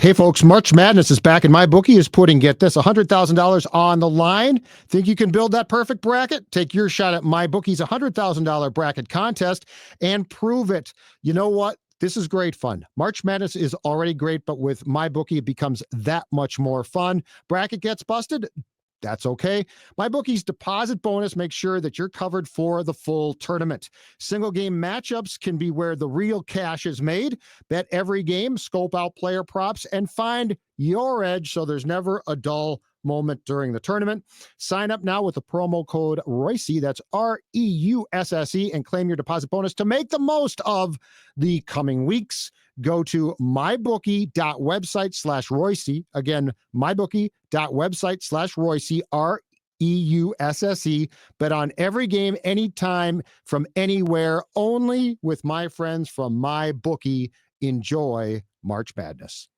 Hey folks, March Madness is back and my bookie is putting, get this, $100,000 on the line. Think you can build that perfect bracket? Take your shot at my bookie's $100,000 bracket contest and prove it. You know what? This is great fun. March Madness is already great, but with my bookie, it becomes that much more fun. Bracket gets busted. That's okay. My bookie's deposit bonus makes sure that you're covered for the full tournament. Single game matchups can be where the real cash is made. Bet every game, scope out player props, and find your edge so there's never a dull moment during the tournament. Sign up now with the promo code Reusse, that's REUSSE, and claim your deposit bonus to make the most of the coming weeks. Go to mybookie.website/Reusse. Again, mybookie.website/Reusse, REUSSE. Bet on every game, anytime, from anywhere, only with my friends from my bookie. Enjoy March Madness.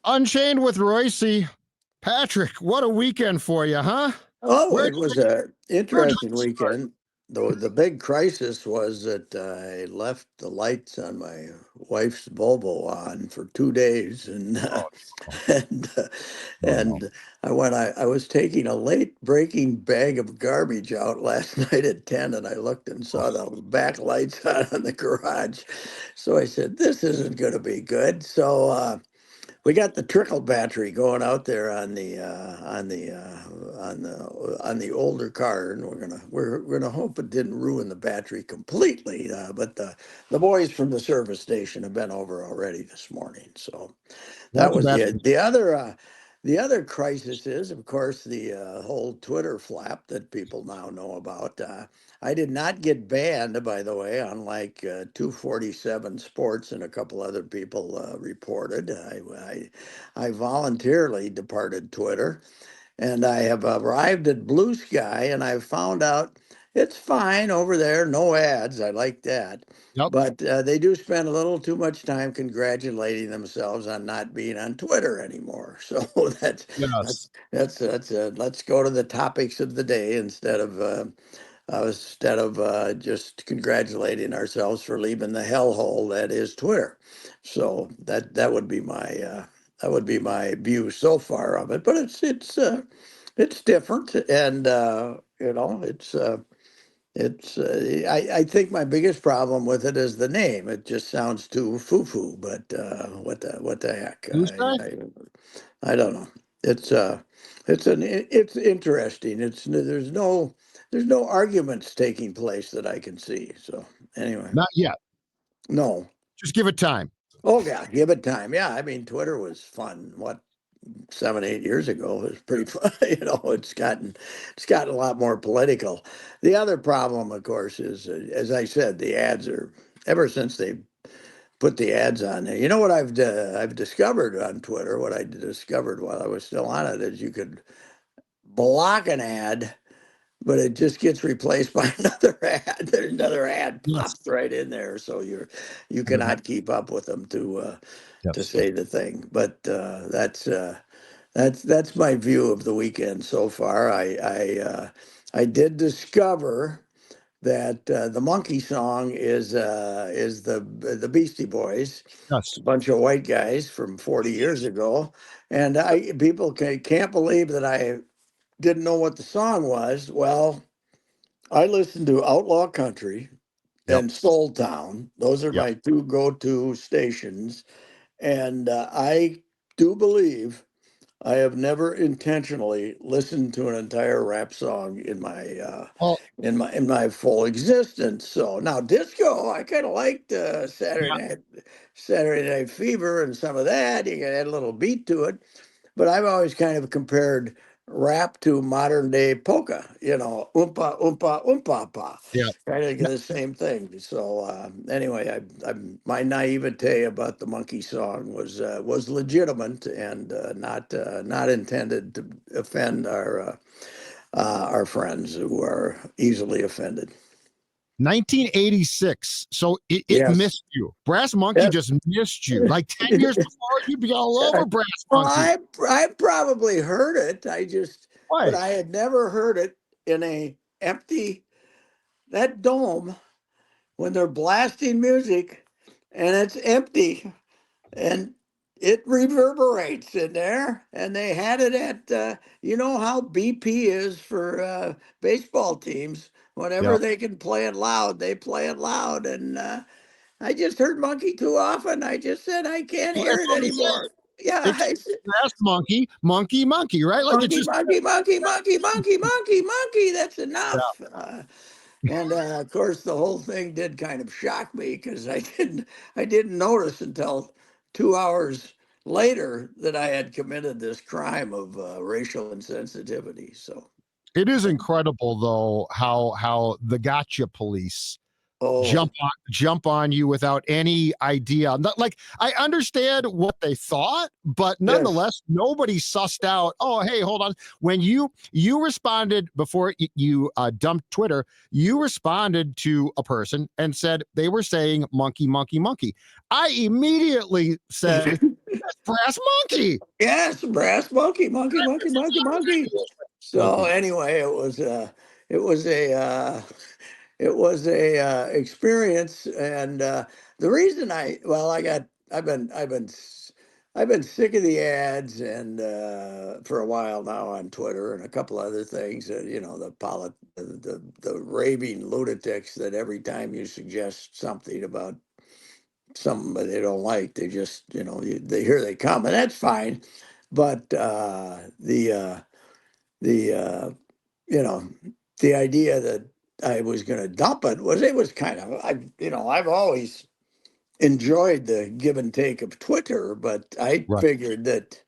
Unchained with Reusse. Patrick, what a weekend for you, huh? Oh, it was an interesting weekend. The big crisis was that I left the lights on my wife's Volvo on for 2 days, and and I was taking a late breaking bag of garbage out last night at 10, and I looked and saw the back lights on in the garage. So I said, "This isn't going to be good." So we got the trickle battery going out there on the older car, and we're gonna hope it didn't ruin the battery completely. But the boys from the service station have been over already this morning, so that was the other crisis is, of course, the whole Twitter flap that people now know about. I did not get banned, by the way, unlike 247 Sports and a couple other people reported. I voluntarily departed Twitter, and I have arrived at Blue Sky, and I've found out it's fine over there, no ads. I like that. Yep. But they do spend a little too much time congratulating themselves on not being on Twitter anymore. So Yes. let's go to the topics of the day instead of just congratulating ourselves for leaving the hellhole that is Twitter. So that would be my view so far of it. But it's different, and I think my biggest problem with it is the name. It just sounds too foo-foo. But what the heck? I don't know. It's interesting. There's no arguments taking place that I can see. So anyway, Not yet. no. Just give it time. Oh yeah, give it time. Yeah, I mean, Twitter was fun. What, 7, 8 years ago? It was pretty fun. It's gotten a lot more political. The other problem, of course, is as I said, the ads are, ever since they put the ads on there. You know what I've discovered on Twitter? What I discovered while I was still on it is you could block an ad, but it just gets replaced by another ad. There's another ad Yes. pops right in there, so you cannot keep up with them to say the thing. But that's my view of the weekend so far. I did discover that the monkey song is the Beastie Boys, Yes. a bunch of white guys from 40 years ago, and people can't believe that I didn't know what the song was. Well, I listened to Outlaw Country Yep. and Soul Town. Those are Yep. my two go-to stations, and I do believe I have never intentionally listened to an entire rap song in my Well, in my full existence. So now disco, I kind of liked Saturday Night Fever and some of that. You can add a little beat to it, but I've always kind of compared rap to modern day polka. Oompa oompa oompa pa, yeah. kind of the same thing. So anyway, my naivete about the monkey song was legitimate and not intended to offend our friends who are easily offended. 1986. So it Yes. missed you. Brass Monkey Yes. just missed you. Like 10 years before, you'd be all over Brass Well, Monkey. I probably heard it. But Why? I had never heard it in a empty, that dome, when they're blasting music and it's empty. and it reverberates in there. And they had it at, you know how BP is for baseball teams. Whenever Yep. they can play it loud, they play it loud. And I just heard monkey too often. I just said I can't Well, hear that's it what we said. anymore. Yeah, I said, Express monkey, monkey, monkey, right? Like it's monkey, just monkey, monkey, monkey, monkey, monkey, monkey. That's yeah. enough. And of course, the whole thing did kind of shock me because I didn't notice until 2 hours later that I had committed this crime of racial insensitivity. So, It is incredible though how the gotcha police oh jump on you without any idea. Not, like I understand what they thought, but yes, nonetheless, nobody sussed out. Oh, hey, hold on. When you responded before you dumped Twitter, you responded to a person and said they were saying monkey, monkey, monkey. I immediately said that's brass monkey. yes, brass monkey, monkey, monkey, monkey, monkey. So Monkey. anyway, it was a it was a experience, and the reason I've been sick of the ads, and for a while now on Twitter and a couple other things, you know, the raving lunatics that every time you suggest something about something that they don't like, they just, you know, here they come, and that's fine. But the you know, the idea that I was going to dump it was kind of, I've always enjoyed the give and take of Twitter, but I Right. figured that,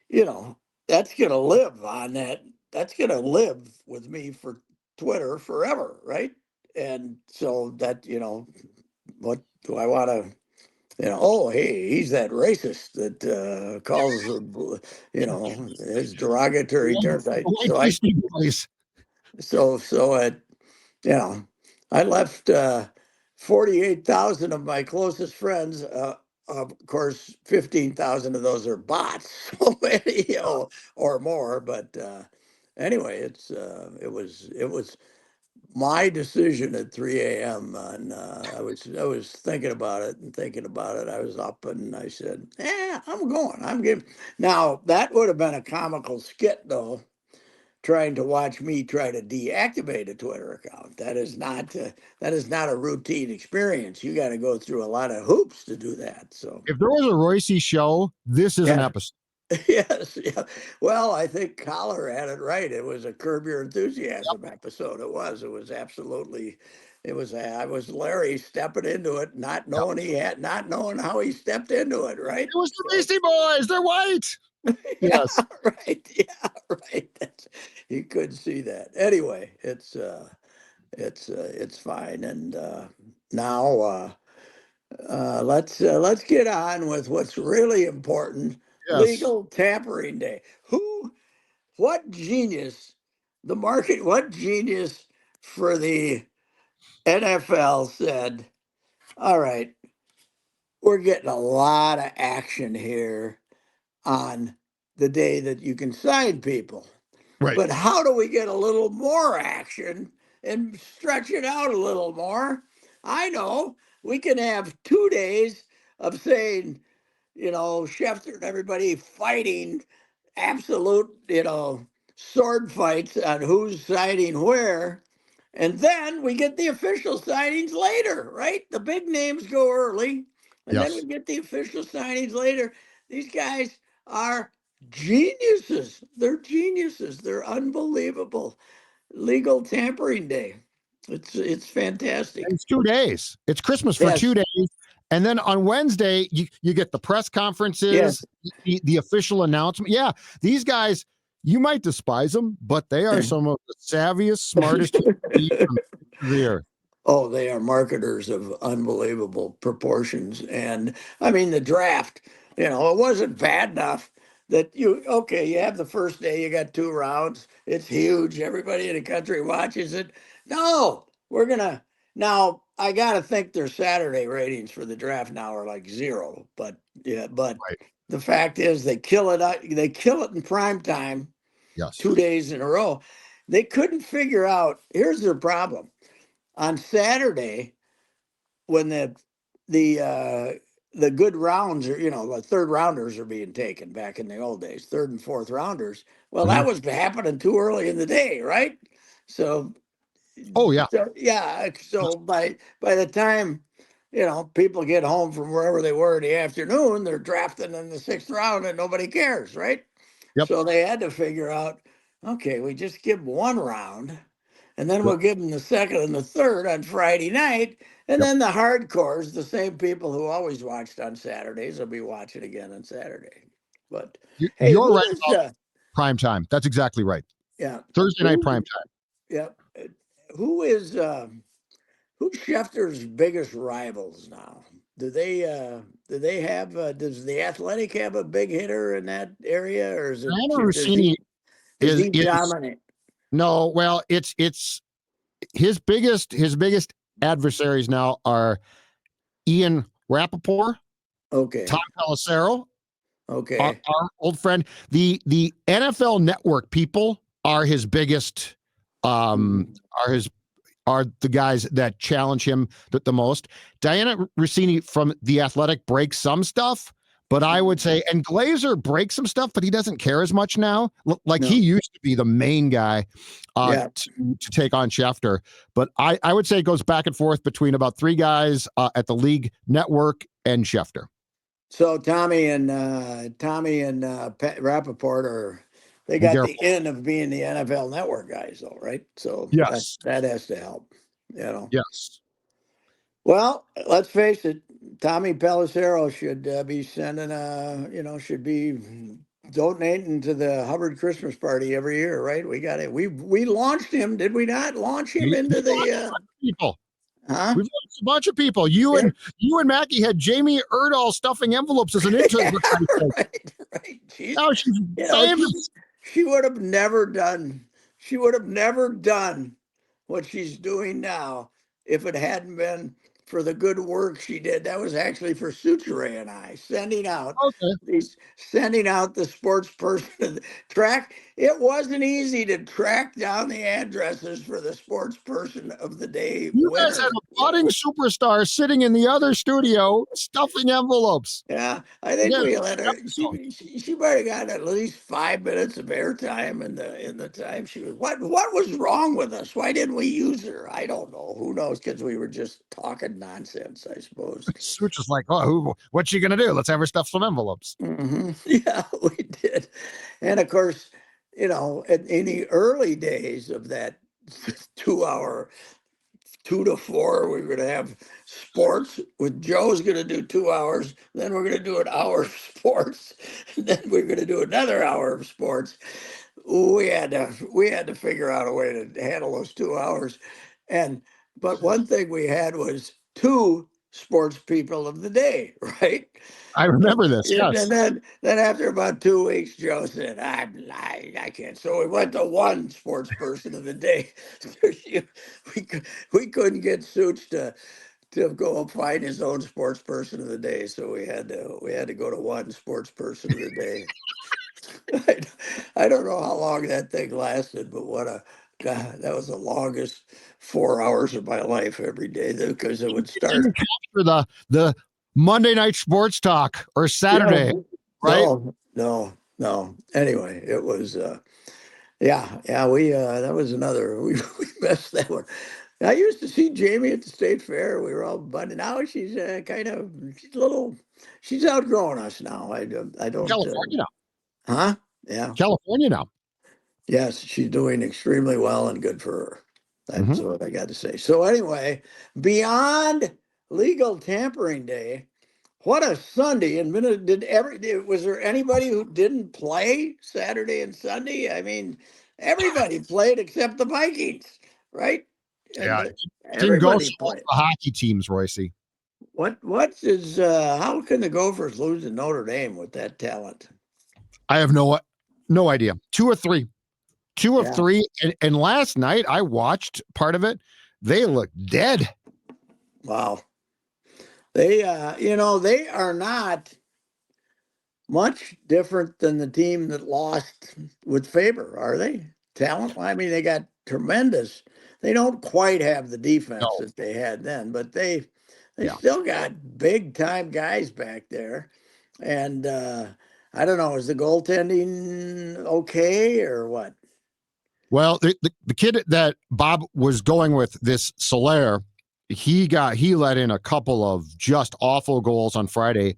you know, that's going to live on that. That's going to live with me for Twitter forever, right? And so that, you know, what do I want to, you know, oh, hey, he's that racist that calls, you know, his derogatory terms. Like Beastie Boys. So you know, I left 48,000 of my closest friends. Of course, 15,000 of those are bots, so many, you know, or more. But anyway, it was my decision at 3 a.m. And I was thinking about it and thinking about it. I was up and I said, "Yeah, I'm going. I'm giving." Now that would have been a comical skit, though, trying to watch me try to deactivate a Twitter account. That is not a routine experience. You got to go through a lot of hoops to do that. So If there was a Royce show, this is an yeah, episode. yes, yeah. Well, I think Collar had it right. It was a Curb Your Enthusiasm episode. It was. It was absolutely. It was. I was Larry stepping into it, Yep. not knowing how he stepped into it. Right. It was the So Beastie Boys. They're white. yeah, Yes. right. Yeah, right. You could see that. Anyway, it's fine. And now let's get on with what's really important. Yes. Legal tampering day. What genius, the market, what genius for the NFL said, all right, we're getting a lot of action here on the day that you can sign people. Right. But how do we get a little more action and stretch it out a little more? I know we can have 2 days of saying, you know, Schefter and everybody fighting absolute, you know, sword fights on who's signing where. And then we get the official signings later, right? The big names go early, and then we Yes. get the official signings later. These guys are geniuses. They're geniuses. They're unbelievable. Legal tampering day. It's And fantastic. it's 2 days. It's Christmas for Yes. 2 days. And then on Wednesday, you get the press conferences, Yes. the official announcement. Yeah, these guys, you might despise them, but they are some of the savviest, smartest human beings on the earth. Oh, they are marketers of unbelievable proportions. And I mean, the draft, you know, it wasn't bad enough that okay, you have the first day, you got 2 rounds, it's huge, everybody in the country watches it. No, now I got to think their Saturday ratings for the draft now are like zero. But yeah, but Right. the fact is they kill it in prime time Yes. 2 days in a row. They couldn't figure out, here's their problem on Saturday when the the good rounds are, the third rounders are being taken back in the old days, third and fourth rounders. Well, that was happening too early in the day, right? So, Oh yeah. yeah. So by the time, people get home from wherever they were in the afternoon, they're drafting in the sixth round and nobody cares, right? Yep. So they had to figure out, okay, we just give one round and then Yep. we'll give them the second and the third on Friday night. And then the hardcores, the same people who always watched on Saturdays, will be watching again on Saturday. But hey, You're who right is about prime time. That's exactly right. yeah, Thursday night prime time. yeah, who is who's Schefter's biggest rivals now? Do they have does the Athletic have a big hitter in that area, or is it Diana is Rossini he is dominant? no. Well, it's his biggest adversaries now are Ian Rappaport, Tom Okay, Pelissero, okay, our old friend. The NFL Network people are his biggest. Are his are the guys that challenge him the most. Diana Rossini from The Athletic breaks some stuff, but I would say, and Glazer breaks some stuff, but he doesn't care as much now. Like he no, used to be the main guy yeah. to take on Schefter. But I would say it goes back and forth between about three guys at the league network and Schefter. So Tommy and Rappaport they And got Garrett, the end of being the NFL Network guys, though, right? So yes, that has to help. yes. Well, let's face it, Tommy Pelissero should be should be donating to the Hubbard Christmas party every year, right? We got it. We launched him, did we not launch him We into lost the people. huh? We've lost a bunch of people. You Yeah, and Mackey had Jamie Erdahl stuffing envelopes as an intern. yeah, For Christ's sake. right. Now she's You know, famous. she would have never done. She would have never done what she's doing now if it hadn't been for the good work she did. That was actually for Suture and I Okay. sending out the sports person track. It wasn't easy to track down the addresses for the sports person of the day You guys had winner. a budding superstar sitting in the other studio stuffing envelopes. Yeah, I think Again, we let her. episode. She might have got at least 5 minutes of airtime in the time she was. What was wrong with us? Why didn't we use her? I don't know. Who knows? Because we were just talking nonsense, I suppose. Such is like, oh, what's she gonna do? Let's have her stuff some envelopes. Yeah, we did. And of course, in the early days of that 2 hour 2 to 4, we're going to have sports with Joe's going to do 2 hours. Then we're going to do an hour of sports. And then we're going to do another hour of sports. We had to figure out a way to handle those 2 hours. But one thing we had was two sports people of the day, right? I remember this. And Yes. then after about 2 weeks, Joe said, I can't. So we went to one sports person of the day. we couldn't get Such to go and find his own sports person of the day. So we had to go to one sports person of the day. I don't know how long that thing lasted, but God, that was the longest 4 hours of my life every day because it would start. Didn't capture the Monday night sports talk or Saturday, No, right? no. Anyway, it was yeah, we that was another we messed that one. I used to see Jamie at the state fair. We were all buddy. Now she's she's a little she's outgrowing us now. I don't California now. huh? Yeah. California now. Yes, she's doing extremely well and good for her. That's Mm-hmm. what I got to say. So anyway, beyond legal tampering day, what a Sunday! And was there anybody who didn't play Saturday and Sunday? I mean, everybody played except the Vikings, right? Yeah, And didn't go everybody so well played. for the hockey teams, Royce. How can the Gophers lose to Notre Dame with that talent? I have no idea. Two of Yeah. three, and last night I watched part of it. They look dead. Wow. They are not much different than the team that lost with Faber, are they? Talent? I mean, they got tremendous. They don't quite have the defense No, that they had then, but they They Yeah. still got big time guys back there. And I don't know, is the goaltending okay or what? Well, the kid that Bob was going with, this Solaire, he let in a couple of just awful goals on Friday,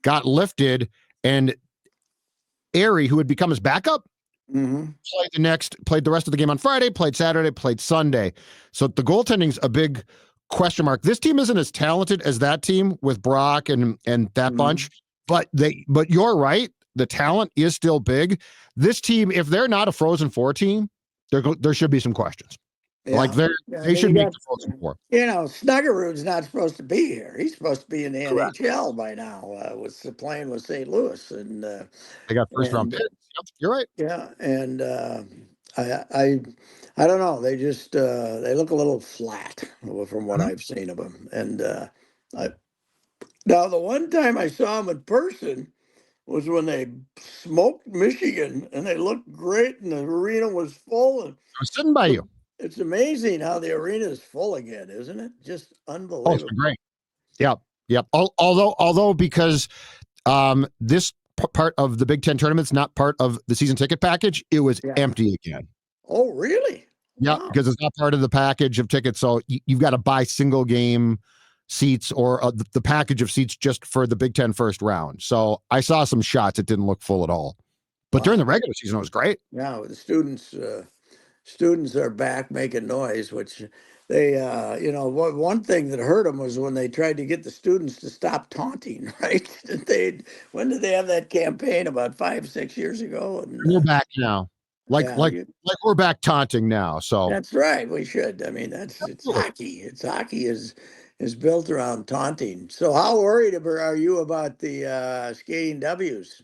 got lifted, and Airy, who had become his backup, Mm-hmm. played the rest of the game on Friday, played Saturday, played Sunday. So the goaltending's a big question mark. This team isn't as talented as that team with Brock and that Mm-hmm. bunch, but you're right. The talent is still big. This team, if they're not a Frozen Four team, there should be some questions. Like Yeah. they Then should you make got, the Frozen Four. Snuggerud's not supposed to be here. He's supposed to be in the Correct. NHL by now. Was playing with St. Louis, and They got first round and picks. Yep, you're right. yeah, and I don't know. They just they look a little flat from what Mhm. I've seen of them. And I, now the one time I saw them in person was when they smoked Michigan, and they looked great, and the arena was full. And I was sitting by you. it's amazing how the arena is full again, isn't it? Just Oh, it's been unbelievable. great. Yep. Yep. Although because this part of the Big Ten tournament's not part of the season ticket package, it was Yeah. empty again. Oh, really? Yeah, Wow. because it's not part of the package of tickets. So you've got to buy single game seats or the package of seats just for the Big Ten first round. So I saw some shots. It didn't look full at all. But during the Wow. regular season, it was great. Yeah, the students are back making noise, which they, one thing that hurt them was when they tried to get the students to stop taunting, right? When did they have that campaign about 5, 6 years ago? And We're back now. Like yeah, like like we're back taunting now. So that's right. We should. I mean, it's absolutely. hockey. It's hockey is built around taunting. So how worried are you about the skating W's?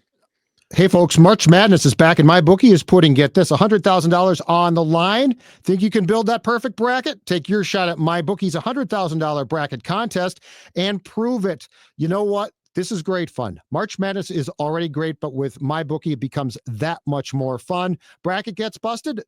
Hey, folks, March Madness is back, and my bookie is putting, get this, $100,000 on the line. Think you can build that perfect bracket? Take your shot at my bookie's $100,000 bracket contest and prove it. You know what? This is great fun. March Madness is already great, but with my bookie, it becomes that much more fun. Bracket gets busted.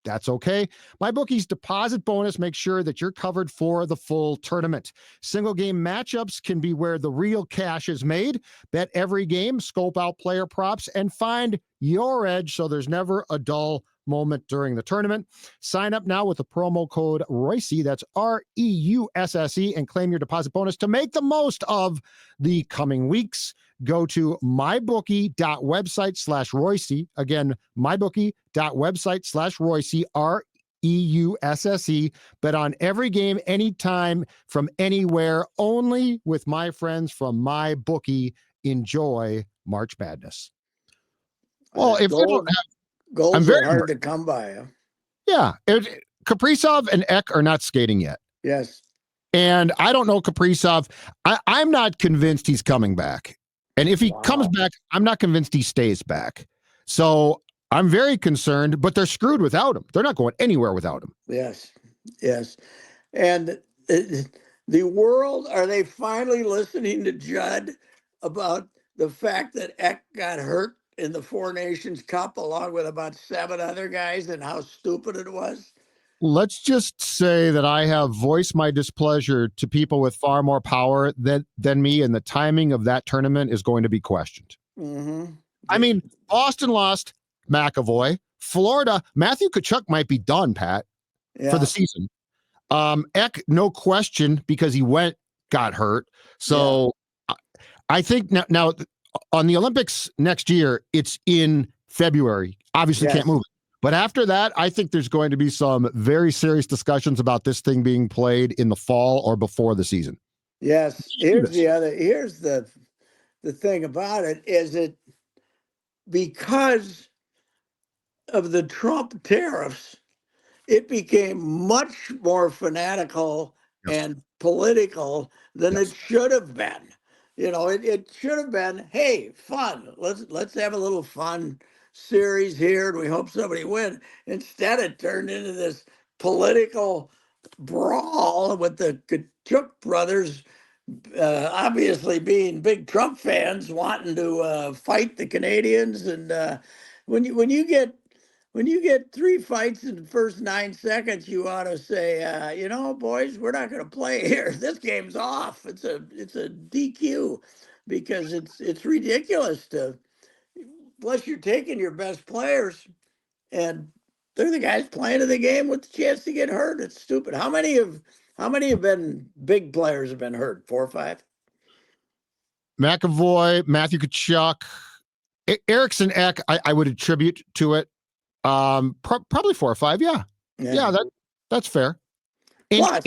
That's okay. My bookie's deposit bonus makes sure that you're covered for the full tournament. Single game matchups can be where the real cash is made. Bet every game, scope out player props, and find your edge so there's never a dull moment during the tournament. Sign up now with the promo code REUSSE, that's REUSSE, and claim your deposit bonus to make the most of the coming weeks. Go to mybookie.website/Royce. Again, mybookie.website/Royce, REUSSE. Bet on every game, anytime, from anywhere, only with my friends from my bookie. Enjoy March Madness. Well, if you don't Goals, have, I'm goals very, are hard to come by. Huh? yeah. Kaprizov and Ek are not skating yet. Yes. And I don't know Kaprizov. I'm not convinced he's coming back. And if he comes Wow. back, I'm not convinced he stays back. So I'm very concerned, but they're screwed without him. They're not going anywhere without him. Yes. Yes. And the world, are they finally listening to Judd about the fact that Eck got hurt in the Four Nations Cup along with about 7 other guys and how stupid it was? Let's just say that I have voiced my displeasure to people with far more power than me, and the timing of that tournament is going to be questioned. Mm-hmm. I mean, Boston lost McAvoy. Florida, Matthew Tkachuk might be done, Pat, for the Yeah. season. Eck, no question, because he got hurt. Yeah. So I think now on the Olympics next year, it's in February. Obviously can't Yes. move it. But after that, I think there's going to be some very serious discussions about this thing being played in the fall or before the season. Yes. Here's the thing about it is it because of the Trump tariffs, it became much more fanatical Yes. and political than it Yes. should have been. It should have been, hey, fun. Let's have a little fun series here, and we hope somebody wins. Instead, it turned into this political brawl with the Kachuk brothers, obviously being big Trump fans, wanting to fight the Canadians. And when you get when you get 3 fights in the first 9 seconds, you ought to say, boys, we're not going to play here. This game's off. It's a DQ because it's ridiculous to, plus you're taking your best players and they're the guys playing in the game with the chance to get hurt. It's stupid. How many have been big players have been hurt? 4 or 5? McAvoy, Matthew Tkachuk, Erickson Ek, I would attribute to it. Probably 4 or 5. Yeah. That's fair. Plus,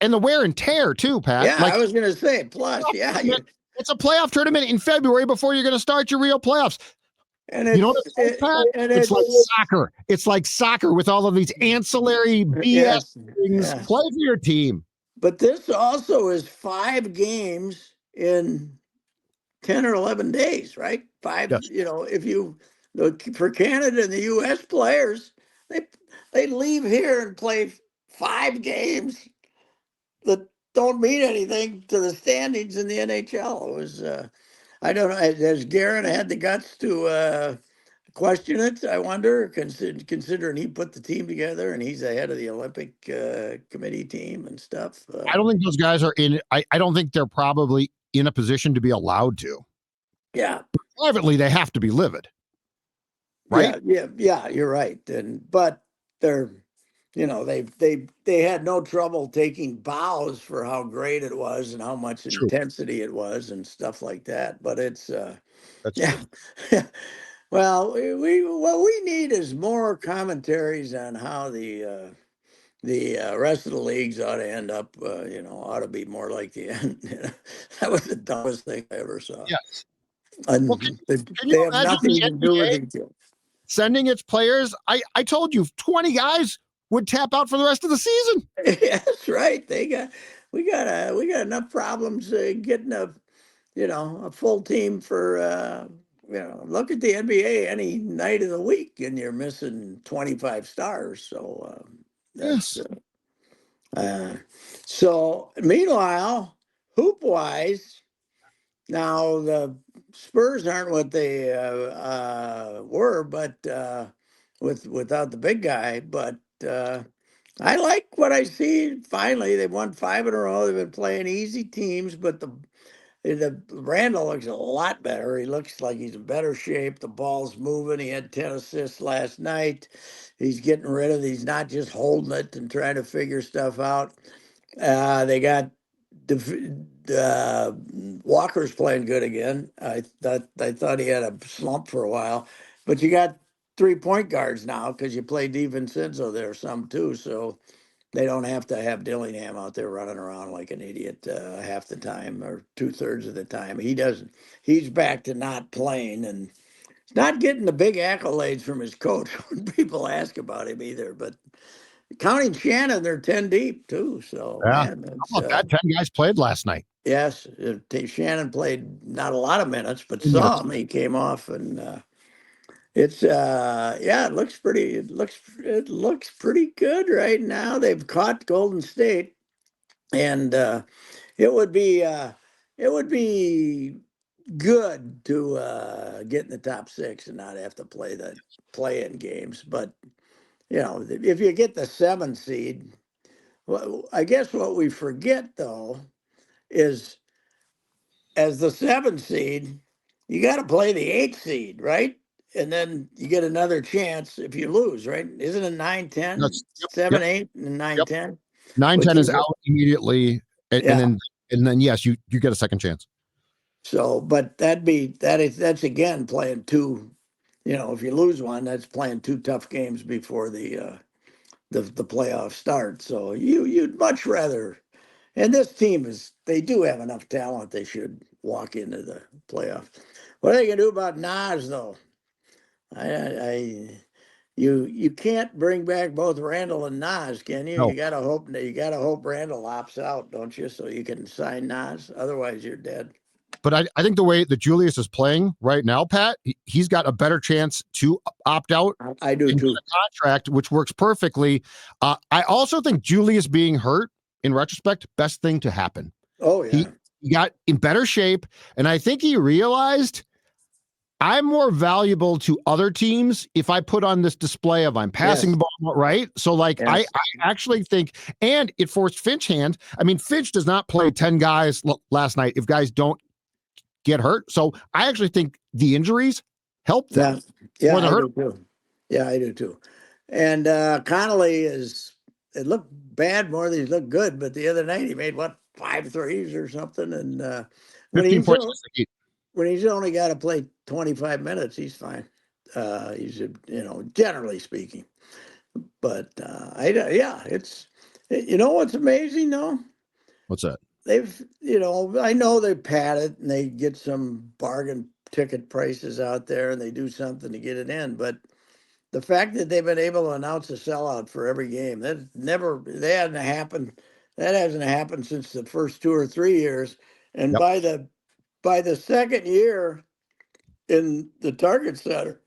and the wear and tear too, Pat. Yeah, I was going to say plus. Yeah, it's a playoff tournament in February before you're going to start your real playoffs. And it's like soccer. It's like soccer with all of these ancillary BS things. Yes. Play for your team. But this also is 5 games in 10 or 11 days, right? 5. Yes. If you look for Canada and the U.S. players, they leave here and play 5 games that don't mean anything to the standings in the NHL. It was, I don't know, has Guerin had the guts to question it, I wonder, considering he put the team together and he's the head of the Olympic committee team and stuff. I don't think those guys are in. I don't think they're probably in a position to be allowed to. Yeah. Privately, they have to be livid. Right? Yeah, you're right. But they're, they had no trouble taking bows for how great it was and how much intensity it was and stuff like that. But it's That's true. Well, what we need is more commentaries on how the rest of the leagues ought to end up. Ought to be more like the end. That was the dumbest thing I ever saw. Yes. And they have nothing to do with each other. Sending its players. I told you 20 guys would tap out for the rest of the season. Yeah, that's right. We got enough problems getting a full team for look at the NBA any night of the week and you're missing 25 stars. So that's so meanwhile, hoop wise, now the Spurs aren't what they were, but without the big guy. But I like what I see. Finally, they won 5 in a row. They've been playing easy teams, but the Randall looks a lot better. He looks like he's in better shape. The ball's moving. He had 10 assists last night. He's getting rid of. He's not just holding it and trying to figure stuff out. They got Walker's playing good again. I thought he had a slump for a while, but you got 3 point guards now because you play DiVincenzo there some too, so they don't have to have Dillingham out there running around like an idiot half the time or 2/3 of the time. He doesn't. He's back to not playing and not getting the big accolades from his coach when people ask about him either. But counting Shannon, they're 10 deep too. So man, how about that? 10 guys played last night. Yes, Shannon played not a lot of minutes, but some. He came off and. It's it looks pretty. It looks pretty good right now. They've caught Golden State, and it would be good to get in the top 6 and not have to play the play-in games. But if you get the 7 seed, well, I guess what we forget though is as the 7 seed, you got to play the 8 seed, right? And then you get another chance if you lose, right? Isn't it 9-10? 7-8 and 9-10? 9-10 is out immediately, and then yes, you get a second chance. So, but that's again playing 2. If you lose one, that's playing 2 tough games before the playoffs start. So you'd much rather. And this team they do have enough talent. They should walk into the playoffs. What are they gonna do about Nas though? You can't bring back both Randall and Nas, can you? No. You gotta hope Randall opts out, don't you? So you can sign Nas. Otherwise, you're dead. But I think the way that Julius is playing right now, Pat, he's got a better chance to opt out. I do too. The contract, which works perfectly. I also think Julius being hurt, in retrospect, best thing to happen. Oh yeah, he got in better shape, and I think he realized I'm more valuable to other teams if I put on this display of I'm passing the ball right. So like I actually think, and it forced Finch hand. I mean, Finch does not play 10 guys last night if guys don't get hurt. So I actually think the injuries help them. Yeah, more than I hurt. do too. Yeah, I do too. And Connolly it looked bad more than he looked good, but the other night he made what, 5 threes or something. And when 15 he's points. when he's only got to play 25 minutes, he's fine. He's generally speaking. But yeah, what's amazing though? What's that? I know they pad it and they get some bargain ticket prices out there and they do something to get it in, but the fact that they've been able to announce a sellout for every game, that hasn't happened since the first 2 or 3 years. And by the second year in the Target Center,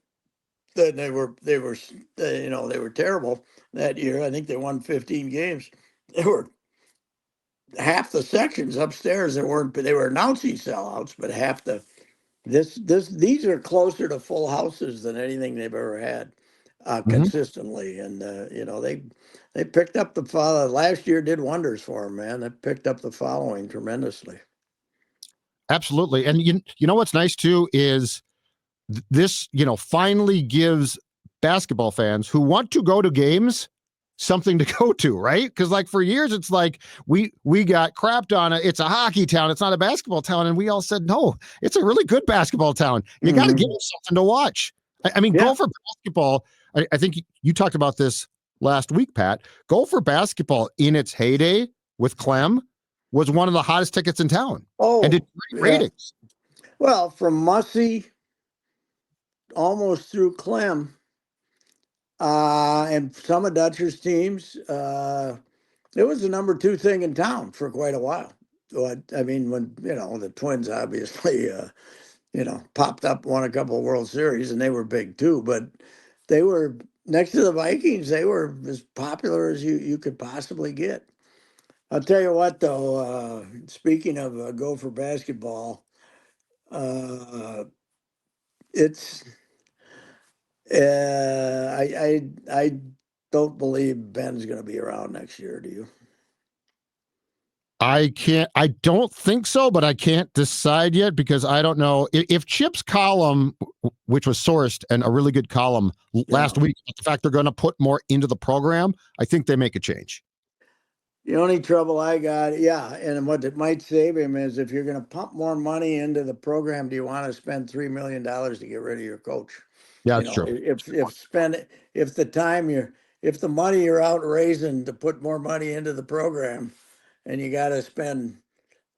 then they were terrible that year. I think they won 15 games. They were half the sections upstairs. They were announcing sellouts, but half the these are closer to full houses than anything they've ever had consistently. And they picked up the follow. Last year did wonders for them, man. They picked up the following tremendously. Absolutely. And you know what's nice too is this, finally gives basketball fans who want to go to games something to go to, right? Because like for years it's like we got crapped on it's a hockey town, it's not a basketball town, and we all said no, it's a really good basketball town. You got to give them something to watch. I mean, Gopher basketball, I think you talked about this last week, Pat. Gopher basketball in its heyday with Clem was one of the hottest tickets in town. Oh, and did great ratings. Well, from Mussey almost through Clem, and some of Dutcher's teams, it was the number 2 thing in town for quite a while. I mean, when the Twins obviously popped up, won a couple of World Series, and they were big too. But they were next to the Vikings. They were as popular as you could possibly get. I'll tell you what, though. Speaking of Gopher basketball, it's I don't believe Ben's going to be around next year. Do you? I don't think so, but I can't decide yet because I don't know if Chip's column, which was sourced and a really good column last week, the fact they're going to put more into the program, I think they make a change. The only trouble I got, and what it might save him is if you're going to pump more money into the program, do you want to spend $3 million to get rid of your coach? Yeah, that's true. If the money you're out raising to put more money into the program, and you got to spend,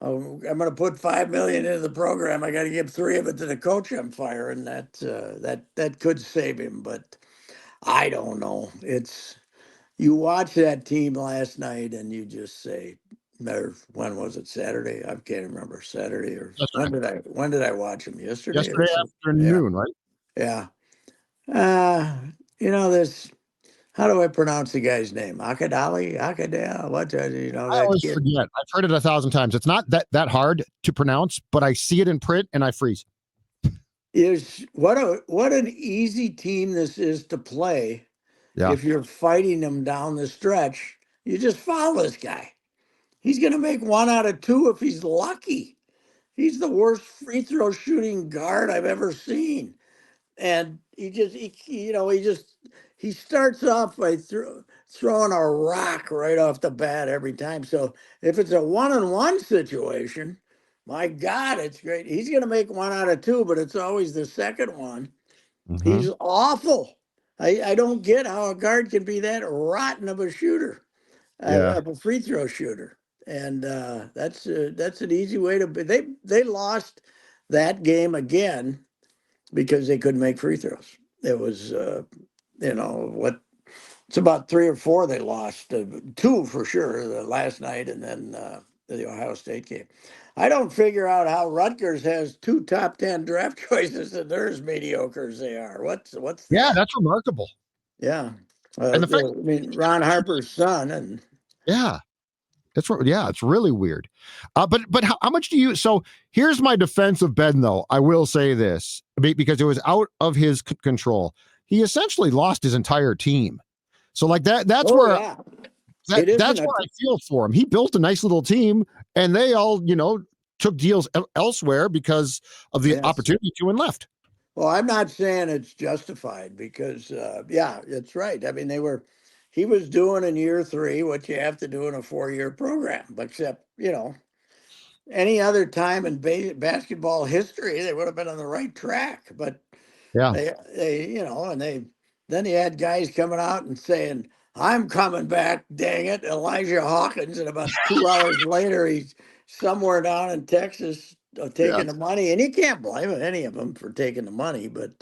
I'm going to put $5 million into the program, I got to give 3 of it to the coach I'm firing. That could save him, but I don't know. You watch that team last night and you just say, when was it? Saturday? I can't remember. Saturday or when did I watch them? Yesterday afternoon, right? Yeah. This, how do I pronounce the guy's name? Akadali? What? I always forget. I've heard it 1,000 times. It's not that hard to pronounce, but I see it in print and I freeze. What an easy team this is to play. Yeah. If you're fighting them down the stretch, you just follow this guy. He's going to make 1 out of 2 if he's lucky. He's the worst free throw shooting guard I've ever seen. And he starts off by throwing a rock right off the bat every time. So if it's a 1-on-1 situation, my God, it's great. He's going to make 1 out of 2, but it's always the second one. Mm-hmm. He's awful. I don't get how a guard can be that rotten of a shooter, of a free throw shooter. And that's an easy way to. They lost that game again because they couldn't make free throws. It was it's about 3 or 4 they lost, 2 for sure, the last night, and then the Ohio State game. I don't figure out how Rutgers has 2 top 10 draft choices and they're as mediocre as they are. What's that's remarkable. Yeah. And the fact, Ron Harper's son, and It's really weird. But how much do you? So here's my defense of Ben, though. I will say this because it was out of his control. He essentially lost his entire team. So like that. That's Oh where yeah, it isn't that's a. where I feel for him. He built a nice little team, and they all took deals elsewhere because of the Yes. opportunity to and left. Well, I'm not saying it's justified because, yeah, it's right. I mean, he was doing in year three what you have to do in a 4-year program, except, any other time in basketball history, they would have been on the right track. But Yeah. and then he had guys coming out and saying, "I'm coming back, dang it," Elijah Hawkins, and about 2 hours later, he's somewhere down in Texas taking the Yes. money, and you can't blame any of them for taking the money. But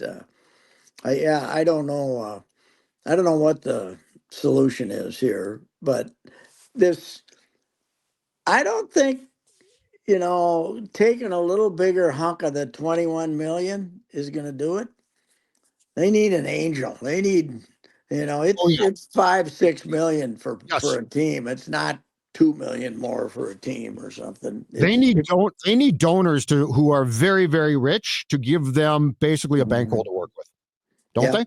I don't know. I don't know what the solution is here, but this, I don't think taking a little bigger hunk of the 21 million is going to do it. They need an angel. They need, Oh yeah. it's 5-6 million for Yes. a team. It's not 2 million more for a team or something. They need donors who are very, very rich to give them basically a bankroll Mhm. to work with, don't Yeah. they?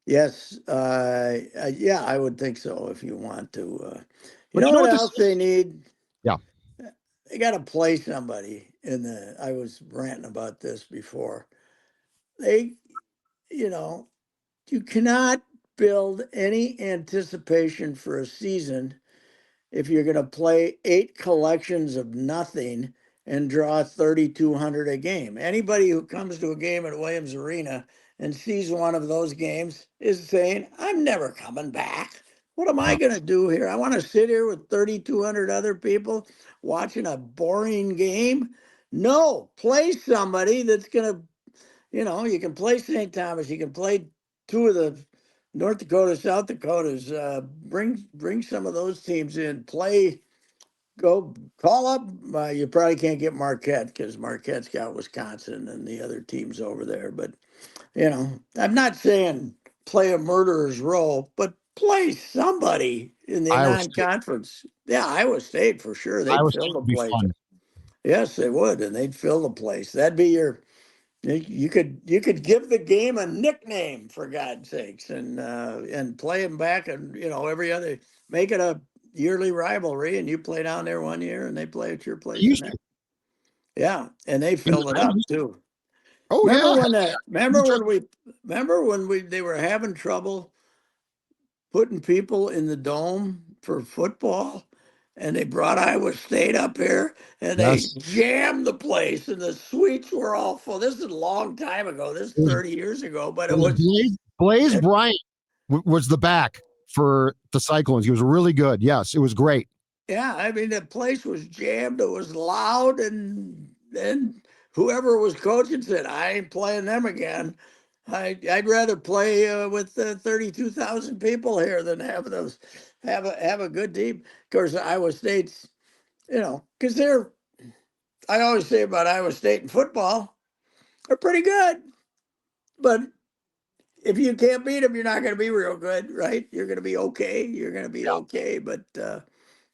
Yes. Yeah, I would think so. If you want to, you But know you know what what this else they is? need? Yeah. They got to play somebody I was ranting about this before. They, you know, you cannot build any anticipation for a season if you're going to play 8 collections of nothing and draw 3,200 a game. Anybody who comes to a game at Williams Arena and sees one of those games is saying, "I'm never coming back. What am I Yeah. going to do here? I want to sit here with 3,200 other people watching a boring game." No, play somebody that's going to, you can play St. Thomas, you can play two of the North Dakota, South Dakotas. Bring some of those teams in. Go call up. You probably can't get Marquette because Marquette's got Wisconsin and the other teams over there. But I'm not saying play a murderer's role, but play somebody in the Iowa State. non-conference. Yeah, Iowa State for sure. They'd Iowa fill State the would be place. fun. Yes, they would, and they'd fill the place. That'd be your you could give the game a nickname for God's sakes, and play them back, and every other, make it a yearly rivalry, and you play down there one year and they play at your They place the used next. to. Yeah, and they And filled it I up used to. too. Oh Remember yeah. when You try- they were having trouble putting people in the dome for football, and they brought Iowa State up here and they Yes. jammed the place and the suites were all full. This is a long time ago. This is It was, 30 years ago, but it it was was Blaze it, Bryant was the back for the Cyclones. He was really good. Yes, it was great. yeah, I mean the place was jammed. It was loud, and then whoever was coaching said, "I ain't playing them again. I'd rather play with 32,000 people here than have a good team." Of course, Iowa State's, because I always say about Iowa State in football, they're pretty good, but if you can't beat them, you're not going to be real good, right? You're going to be okay. You're going to be okay, but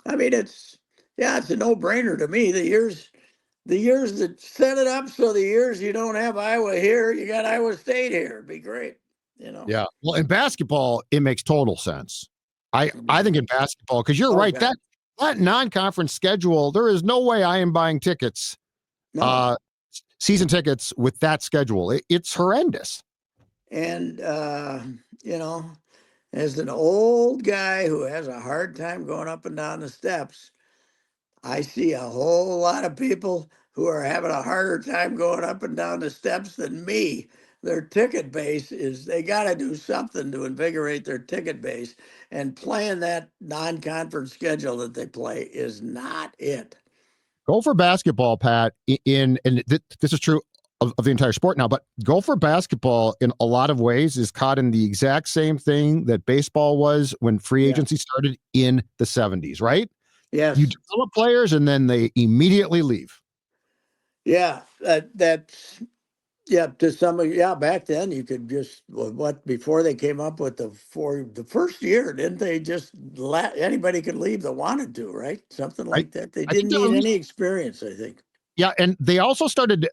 I mean, it's a no-brainer to me. The years that set it up, so the years you don't have Iowa here, you got Iowa State here. It'd be great, you know. Yeah. Well, in basketball, it makes total sense. I think Mhm. in basketball, because you're Oh right, God, that non-conference schedule, there is no way I am buying tickets, no. uh, season tickets with that schedule. It's horrendous. And you know, as an old guy who has a hard time going up and down the steps, I see a whole lot of people who are having a harder time going up and down the steps than me. Their ticket base they got to do something to invigorate their ticket base. And playing that non conference schedule that they play is not it. Gopher basketball, Pat, this is true of the entire sport now, but Gopher basketball in a lot of ways is caught in the exact same thing that baseball was when free Yeah. agency started in the 70s, right? You Yes. develop players and then they immediately leave. Yeah. That's Yeah, to some, yeah, back then you could just, before they came up with the first year, didn't they just let anybody could leave that wanted to, right? Something I like that. They I think didn't that need at least any experience, I think. yeah, and they also started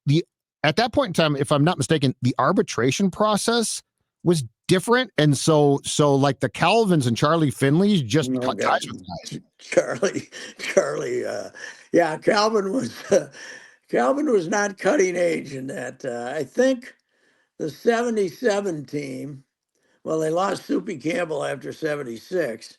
the at that point in time, if I'm not mistaken, the arbitration process was different, and so like the Calvins and Charlie Finleys just No, cut ties God, with guys. Charlie, yeah, Calvin was not cutting age in that. I think the '77 team. Well, they lost Soupy Campbell after '76,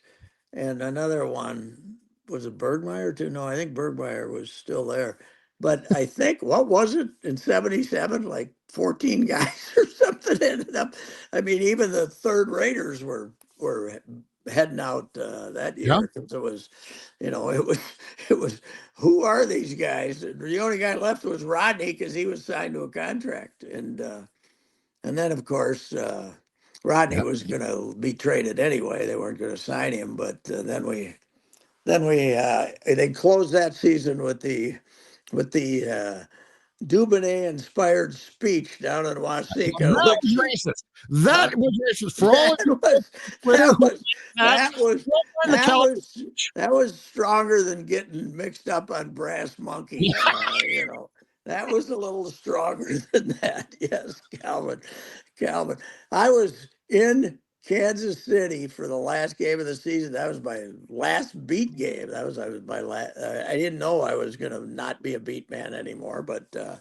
and another one was it Bergmeyer too? No, I think Bergmeyer was still there. But I think what was it in '77? Like 14 guys or something ended up. I mean, even the third raters were heading out that Yeah, year because it was, it was who are these guys? And the only guy left was Rodney because he was signed to a contract, and then of course. Rodney yeah. was going to be traded anyway. They weren't going to sign him, but then they closed that season with the Dubonnet inspired speech down in Waseca, That was which racist. That was racist for all of that you was Twitter that who was that. that was Don't find the that Calvin. was that was stronger than getting mixed up on Brass Monkey. That was a little stronger than that. Yes, Calvin. I was in Kansas City for the last game of the season. That was my last beat game. I was my last. I didn't know I was going to not be a beat man anymore, but it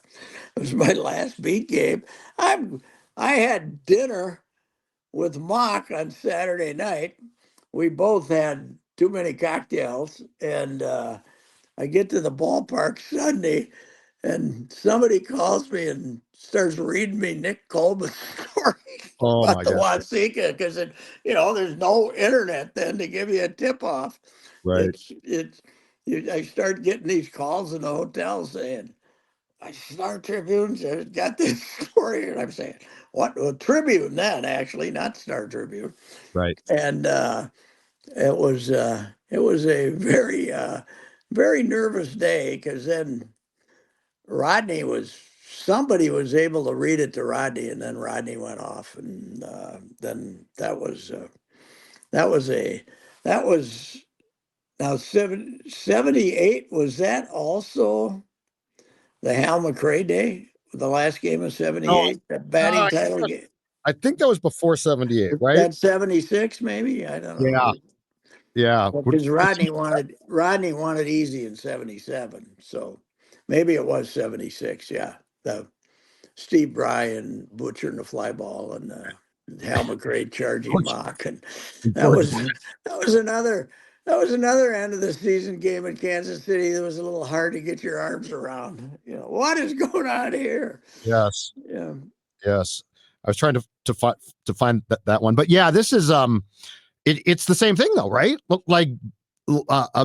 was my last beat game. I I had dinner with Mock on Saturday night. We both had too many cocktails, and I get to the ballpark Sunday, and somebody calls me and starts reading me Nick Coleman's story Oh about my the God. Waseca because there's no internet then to give you a tip off. Right. It's I start getting these calls in the hotel saying, I Star Tribune says got this story, and I'm saying, what? Well, Tribune then, actually, not Star Tribune. Right. And it was a very nervous day because then Rodney was somebody was able to read it to Rodney, and then Rodney went off, and then that was a that was now 78. Was that also the Hal McRae day, the last game of No, '78, that no, batting title game? I think that was before 78, right? That '76, maybe, I don't Yeah. know. Yeah. Because Rodney wanted easy in '77, so maybe it was '76. Yeah, the Steve Bryan butchering the fly ball and Hal McRae charging Mock, and that Important. was that was another that was another end of the season game in Kansas City. That was a little hard to get your arms around. What is going on here? Yes. Yeah, Yes. I was trying to find that one. But yeah, this is it's the same thing though, right? Look, like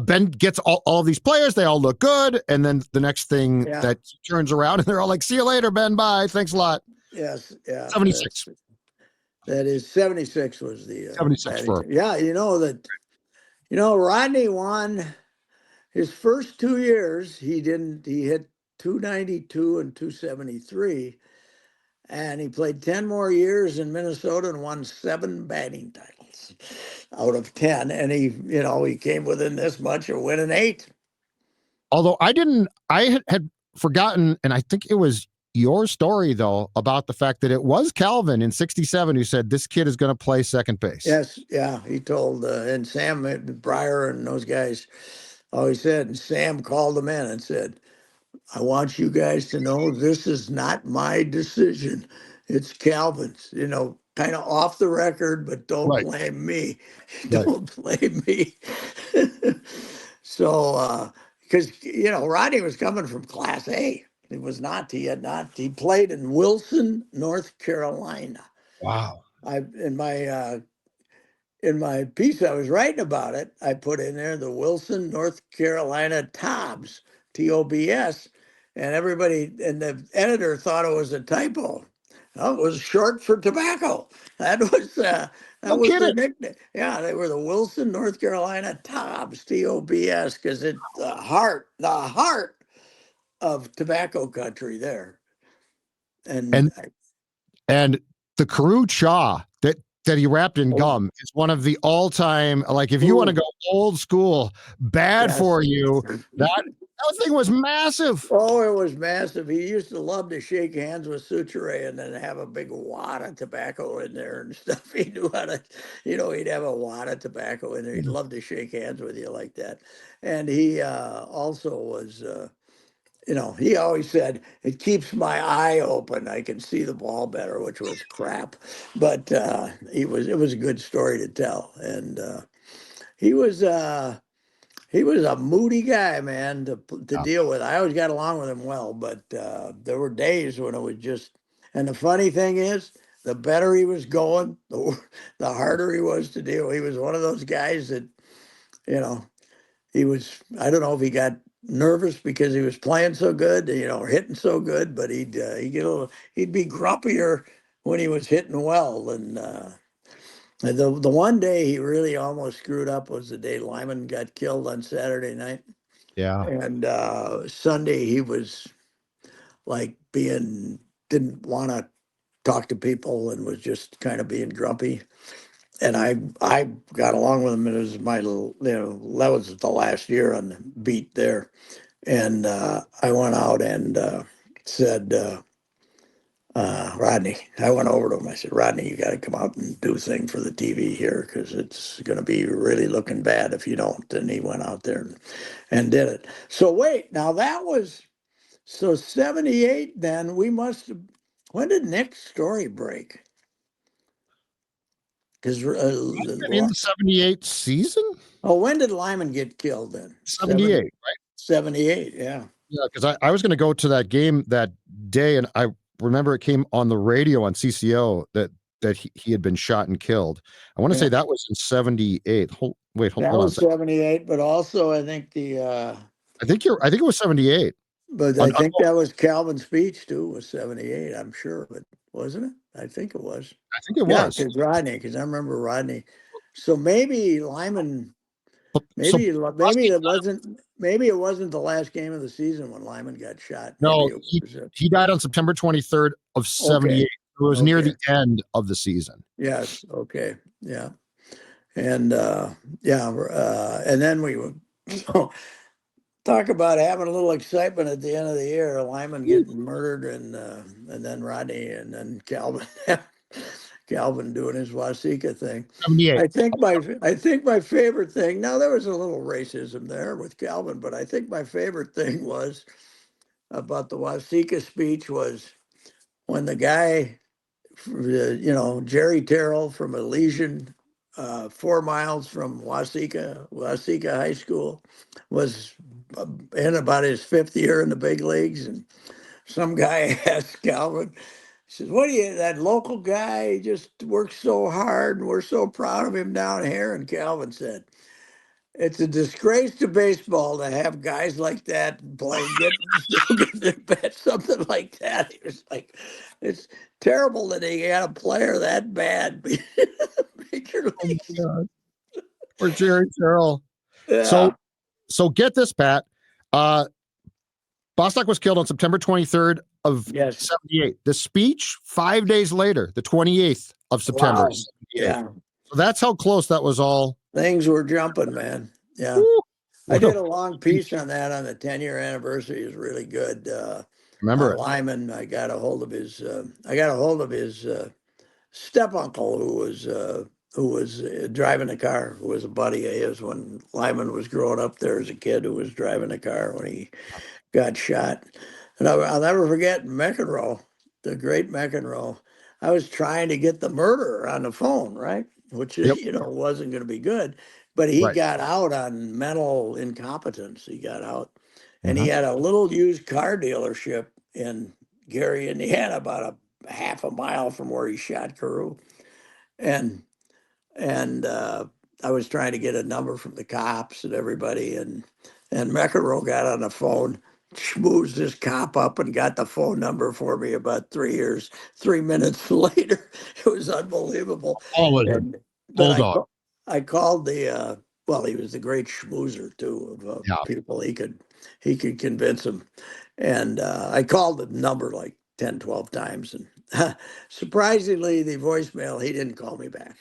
Ben gets all of these players, they all look good, and then the next thing yeah, that turns around and they're all like, "See you later, Ben. Bye. Thanks a lot." yes, yeah. 76. That is '76 was the 76 batting. for Yeah, Rodney won his first 2 years. He didn't. He hit 292 and 273, and he played 10 more years in Minnesota and won 7 batting titles out of 10. And he came within this much of winning 8. although I had forgotten, and I think it was your story though about the fact that it was Calvin in 67 who said this kid is going to play second base. Yes, yeah, he told, and Sam Breyer and those guys always said, and Sam called him in and said, I want you guys to know this is not my decision. It's Calvin's, kind of off the record, but don't Right. blame me. Right. Don't blame me. So, because, Rodney was coming from Class A. He played in Wilson, North Carolina. Wow. I, in my piece I was writing about it, I put in there the Wilson, North Carolina Tobs, TOBS, and the editor thought it was a typo. Oh, it was short for tobacco. That was No their kidding. nickname. Yeah, they were the Wilson, North Carolina Tobs, TOBS, because it's the heart of tobacco country there. And and the Carew chaw that he wrapped in oh, gum is one of the all-time, like, if you want to ooh, go old school, bad yes. for you, that thing was massive. Oh, it was massive. He used to love to shake hands with Suture and then have a big wad of tobacco in there and stuff. He knew how to, he'd have a wad of tobacco in there. He'd love to shake hands with you like that. And he also was, he always said, it keeps my eye open. I can see the ball better, which was crap. But it was a good story to tell. And he was, he was a moody guy, man, to Yeah. deal with. I always got along with him well, but there were days when it was just. And the funny thing is, the better he was going, the harder he was to deal. He was one of those guys that, you know, he was. I don't know if he got nervous because he was playing so good, or hitting so good, but he'd get a little. He'd be grumpier when he was hitting well, and the one day he really almost screwed up was the day Lyman got killed on Saturday night. Yeah. And Sunday he was like didn't want to talk to people and was just kind of being grumpy. And I got along with him. And it was my little, that was the last year on the beat there. And I went out and said, Rodney, I went over to him. I said, Rodney, you got to come out and do a thing for the TV here because it's going to be really looking bad if you don't. And he went out there and did it. So wait, now that was so 78. Then we must have. When did Nick's story break? Because In the 78 season? when did Lyman get killed? Then 78, right? 78. Yeah. Yeah, because I was going to go to that game that day, and I remember it came on the radio on CCO that he had been shot and killed. I want to Yeah. say that was in 78. Hold That on a was second. 78, but also I think I think it was 78. but I On, think that was Calvin's speech too, was 78, I'm sure, but wasn't it? I think it was. I think it Yeah, was. because I remember Rodney. So maybe Lyman, So maybe it wasn't the last game of the season when Lyman got shot. Maybe no, it was he died on September 23rd of okay. 78. It was near Okay. the end of the season. Yes. Okay. Yeah. And yeah, and then we would so talk about having a little excitement at the end of the year. Lyman getting murdered, and then Rodney, and then Calvin, Calvin doing his Wasika thing. 78. I think my favorite thing. Now there was a little racism there with Calvin, but I think my favorite thing was about the Wasika speech was when the guy, Jerry Terrell from Elysian, 4 miles from Wasika High School, was in about his fifth year in the big leagues. And some guy asked Calvin, he says, what do you, that local guy just works so hard and we're so proud of him down here. And Calvin said, it's a disgrace to baseball to have guys like that still get their bet, something like that. He was like, it's terrible that he had a player that bad. Major Oh my leagues. God. Or Jerry Terrell. So Yeah. so get this, Pat. Uh Bostock was killed on September 23rd of Yes. 78. The speech 5 days later, the 28th of September, Wow. 78. Yeah. So that's how close that was all. Things were jumping, man. Yeah. Woo, I what a did a long piece speech. on that on the 10-year anniversary. It was really good. Remember On it. Lyman, I got a hold of his step uncle who was driving the car, who was a buddy of his when Lyman was growing up there as a kid, who was driving the car when he got shot. And I'll never forget McEnroe, the great McEnroe. I was trying to get the murderer on the phone, right? Which Yep. wasn't going to be good, but he Right. got out on mental incompetence. He got out, and he Mhm. had a little used car dealership in Gary, Indiana, about a half a mile from where he shot Carew. And I was trying to get a number from the cops and everybody, and McEnroe got on the phone, schmoozed this cop up, and got the phone number for me about 3 minutes later. It was unbelievable. Oh, was a And but bulldog. I called the well, he was the great schmoozer too of Yeah. people. He could convince them, and I called the number like 10, 12 times. And surprisingly, the voicemail, he didn't call me back.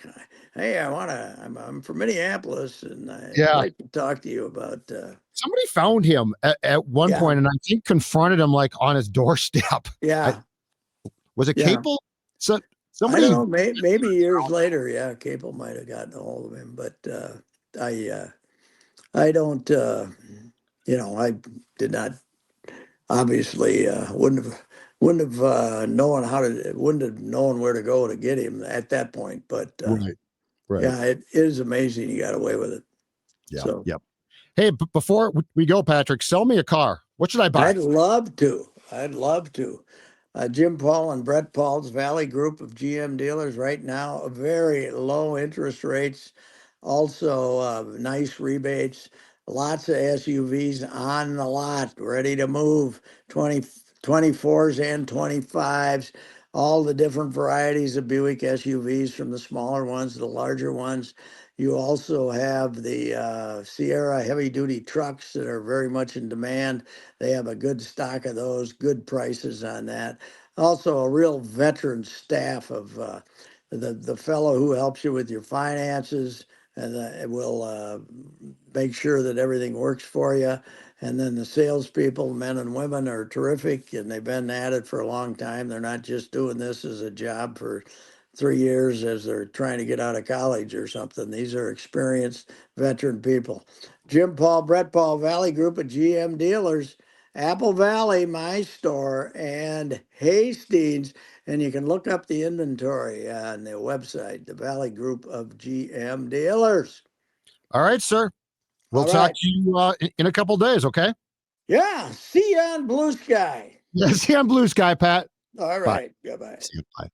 Hey, I'm from Minneapolis and I'd Yeah. like to talk to you about. Somebody found him at one Yeah. point, and I think confronted him like on his doorstep. Yeah. Was it Yeah. Capel? So I somebody. don't know. Maybe years later, yeah, Capel might have gotten a hold of him, but I don't. I did not. Obviously, wouldn't have known where to go to get him at that point. But Right. Right. yeah, it is amazing he got away with it. Yeah. So Yep. Hey, before we go, Patrick, sell me a car. What should I buy? I'd love to. I'd love to. Jim Paul and Brett Paul's Valley Group of GM dealers right now, very low interest rates, also nice rebates, lots of SUVs on the lot, ready to move, 24s and 25s, all the different varieties of Buick SUVs from the smaller ones to the larger ones. You also have the Sierra heavy duty trucks that are very much in demand. They have a good stock of those, good prices on that. Also, a real veteran staff of the fellow who helps you with your finances and will make sure that everything works for you. And then the salespeople, men and women, are terrific, and they've been at it for a long time. They're not just doing this as a job for 3 years as they're trying to get out of college or something. These are experienced veteran people. Jim Paul, Brett Paul, Valley Group of GM dealers, Apple Valley, my store, and Hastings. And you can look up the inventory on the website, the Valley Group of GM dealers. All right, sir. We'll All talk right. to you in a couple days, okay? Yeah. See you on Blue Sky. Yeah, see you on Blue Sky, Pat. All Bye. right. Goodbye. See you. Bye.